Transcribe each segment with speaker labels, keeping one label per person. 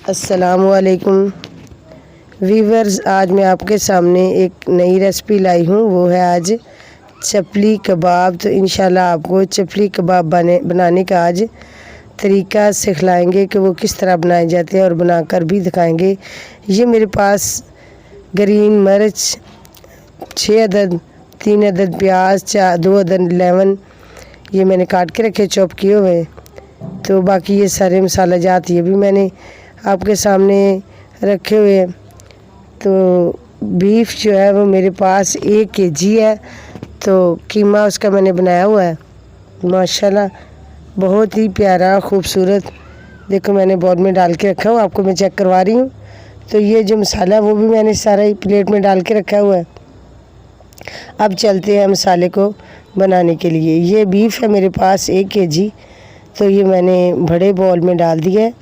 Speaker 1: अस्सलामुअलैकुम वीवर्स, आज मैं आपके सामने एक नई रेसिपी लाई हूँ। वो है आज चपली कबाब। तो इंशाल्लाह आपको चपली कबाब बनाने का आज तरीका सिखलाएंगे कि वो किस तरह बनाए जाते हैं और बनाकर भी दिखाएंगे। ये मेरे पास ग्रीन मिर्च 6 अदद, 3 अदद प्याज, 2 अदद लेमन ये मैंने काट के रखे, चॉप किए हुए। तो बाकी ये सारे मसाला जात ये भी मैंने आपके सामने रखे हुए हैं। तो बीफ जो है वो मेरे पास 1 kg है। तो कीमा उसका मैंने बनाया हुआ है माशाल्लाह, बहुत ही प्यारा खूबसूरत। देखो मैंने बॉल में डाल के रखा हुआ, आपको मैं चेक करवा रही हूँ। तो ये जो मसाला है वो भी मैंने सारा ही प्लेट में डाल के रखा हुआ है। अब चलते हैं मसाले को बनाने के लिए। ये बीफ है मेरे पास 1 kg। तो ये मैंने बड़े बॉल में डाल दिया है।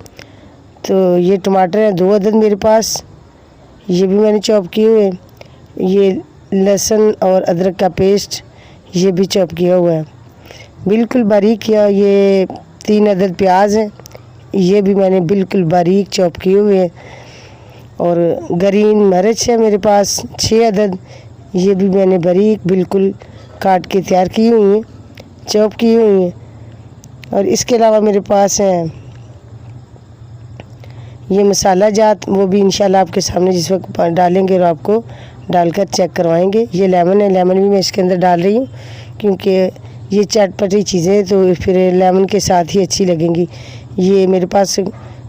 Speaker 1: तो ये टमाटर है 2 अदद मेरे पास, ये भी मैंने चॉप किए हुए। ये लहसुन और अदरक का पेस्ट ये भी चॉप किया हुआ है, बिल्कुल बारीक किया। ये 3 अदद प्याज हैं, ये भी मैंने बिल्कुल बारीक चॉप किए हुए हैं। और ग्रीन मिर्च है मेरे पास 6 अदद, ये भी मैंने बारीक बिल्कुल काट के तैयार की हुई हैं, चॉप की हुई हैं। और इसके अलावा मेरे पास है ये मसाला जात, वो भी इंशाल्लाह आपके सामने जिस वक्त डालेंगे और आपको डालकर चेक करवाएंगे। ये लेमन है, लेमन भी मैं इसके अंदर डाल रही हूँ क्योंकि ये चटपटी चीज़ें तो फिर लेमन के साथ ही अच्छी लगेंगी। ये मेरे पास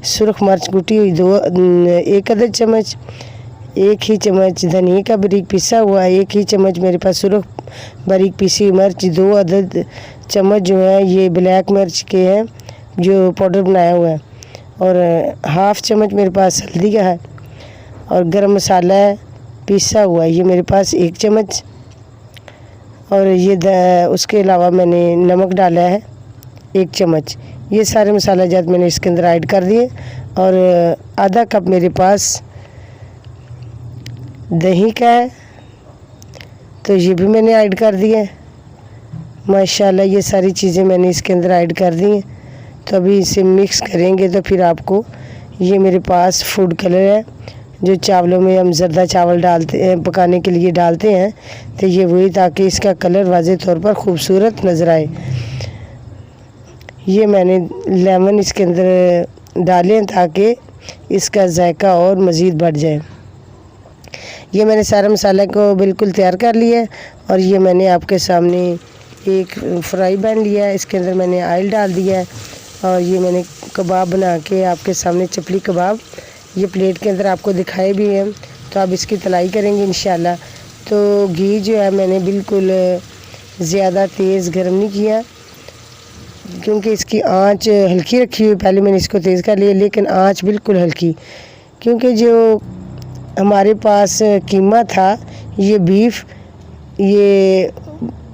Speaker 1: सुरख मिर्च कुटी हुई 1 अदद चम्मच, 1 ही चम्मच धनिया का बारीक पिसा हुआ, 1 ही चम्मच मेरे पास सुरख बारीक पिसी हुई मिर्च, 2 अदद चम्मच जो है ये ब्लैक मिर्च के हैं जो पाउडर बनाया हुआ है। और हाफ़ चम्मच मेरे पास हल्दी का है। और गरम मसाला है पिसा हुआ, ये मेरे पास 1 चम्मच। और ये उसके अलावा मैंने नमक डाला है 1 चम्मच। ये सारे मसाला जात मैंने इसके अंदर ऐड कर दिए। और आधा कप मेरे पास दही का है, तो ये भी मैंने ऐड कर दिया माशाल्लाह। ये सारी चीज़ें मैंने इसके अंदर ऐड कर दी हैं। तो अभी इसे मिक्स करेंगे। तो फिर आपको ये मेरे पास फूड कलर है जो चावलों में हम ज़र्दा चावल डालते हैं, पकाने के लिए डालते हैं। तो ये वही, ताकि इसका कलर वाज़े तौर पर खूबसूरत नज़र आए। ये मैंने लेमन इसके अंदर डाले हैं ताकि इसका जायका और मज़ीद बढ़ जाए। ये मैंने सारा मसाला को बिल्कुल तैयार कर लिया है। और ये मैंने आपके सामने एक फ्राई पैन लिया है, इसके अंदर मैंने ऑयल डाल दिया है। और ये मैंने कबाब बना के आपके सामने चपली कबाब ये प्लेट के अंदर आपको दिखाए भी हैं। तो आप इसकी तलाई करेंगे इंशाल्लाह। तो घी जो है मैंने बिल्कुल ज़्यादा तेज़ गर्म नहीं किया क्योंकि इसकी आंच हल्की रखी हुई। पहले मैंने इसको तेज़ कर लिया, लेकिन आंच बिल्कुल हल्की, क्योंकि जो हमारे पास कीमा था ये बीफ ये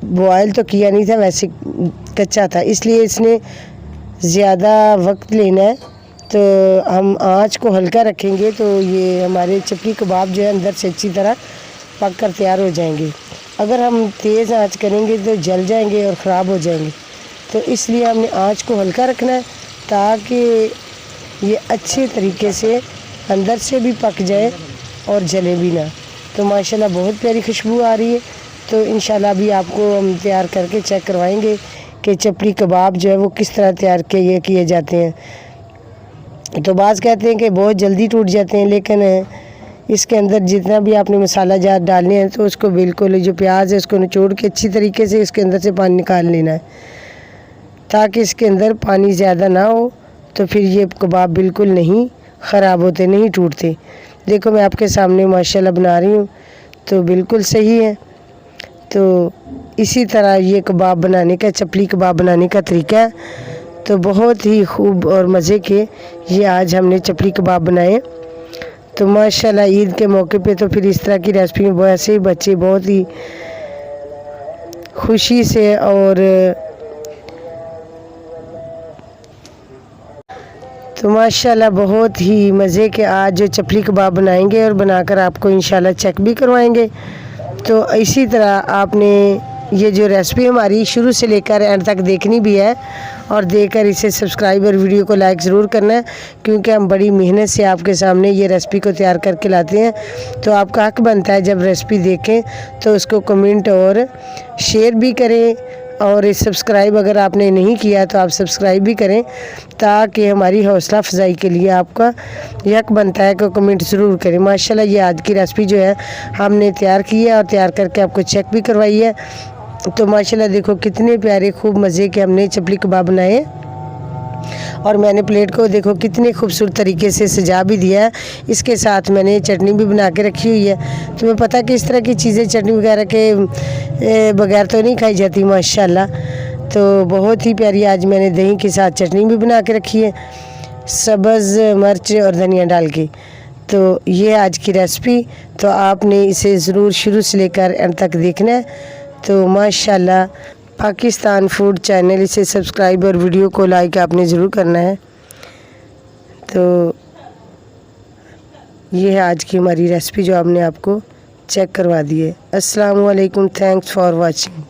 Speaker 1: बॉयल तो किया नहीं था, वैसे कच्चा था, इसलिए इसने ज़्यादा वक्त लेना है। तो हम आँच को हल्का रखेंगे तो ये हमारे चपली कबाब जो है अंदर से अच्छी तरह पक कर तैयार हो जाएंगे। अगर हम तेज़ आँच करेंगे तो जल जाएंगे और ख़राब हो जाएंगे। तो इसलिए हमने आँच को हल्का रखना है ताकि ये अच्छे तरीके से अंदर से भी पक जाए और जले भी ना। तो माशाल्लाह बहुत प्यारी खुशबू आ रही है। तो इंशाल्लाह भी आपको हम तैयार करके चेक करवाएंगे कि चपली कबाब जो है वो किस तरह तैयार किए जाते हैं। तो बाज़ कहते हैं कि बहुत जल्दी टूट जाते हैं, लेकिन इसके अंदर जितना भी आपने मसाला जात डालने हैं तो उसको बिल्कुल जो प्याज है उसको निचोड़ के अच्छी तरीके से इसके अंदर से पानी निकाल लेना है ताकि इसके अंदर पानी ज़्यादा ना हो। तो फिर ये कबाब बिल्कुल नहीं ख़राब होते, नहीं टूटते। देखो मैं आपके सामने माशाल्लाह बना रही हूँ तो बिल्कुल सही है। तो इसी तरह ये कबाब बनाने का, चपली कबाब बनाने का तरीका है। तो बहुत ही खूब और मज़े के ये आज हमने चपली कबाब बनाए। तो माशाल्लाह ईद के मौके पे तो फिर इस तरह की रेसिपी में वैसे ही बच्चे बहुत ही खुशी से और तो माशाल्लाह बहुत ही मज़े के आज जो चपली कबाब बनाएंगे और बनाकर आपको इंशाल्लाह चेक भी करवाएंगे। तो इसी तरह आपने ये जो रेसिपी हमारी शुरू से लेकर एंड तक देखनी भी है और देकर इसे सब्सक्राइब और वीडियो को लाइक ज़रूर करना है, क्योंकि हम बड़ी मेहनत से आपके सामने ये रेसिपी को तैयार करके लाते हैं। तो आपका हक बनता है जब रेसिपी देखें तो उसको कमेंट और शेयर भी करें, और सब्सक्राइब अगर आपने नहीं किया तो आप सब्सक्राइब भी करें, ताकि हमारी हौसला अफजाई के लिए आपका हक बनता है कि कमेंट ज़रूर करें। माशाल्लाह ये आज की रेसिपी जो है हमने तैयार की है और तैयार करके आपको चेक भी करवाई है। तो माशाल्लाह देखो कितने प्यारे खूब मज़े के हमने चपली कबाब बनाए हैं, और मैंने प्लेट को देखो कितने खूबसूरत तरीके से सजा भी दिया है। इसके साथ मैंने चटनी भी बना के रखी हुई है। तुम्हें पता कि इस तरह की चीज़ें चटनी वगैरह के बगैर तो नहीं खाई जाती माशाल्लाह। तो बहुत ही प्यारी आज मैंने दही के साथ चटनी भी बना के रखी है, सब्ज़ मिर्च और धनिया डाल के। तो ये आज की रेसिपी, तो आपने इसे ज़रूर शुरू से लेकर एंड तक देखना है। तो माशाल्लाह पाकिस्तान फूड चैनल, इसे सब्सक्राइब और वीडियो को लाइक आपने ज़रूर करना है। तो ये है आज की हमारी रेसिपी जो हमने आपको चेक करवा दी है। अस्सलाम वालेकुम, थैंक्स फॉर वाचिंग।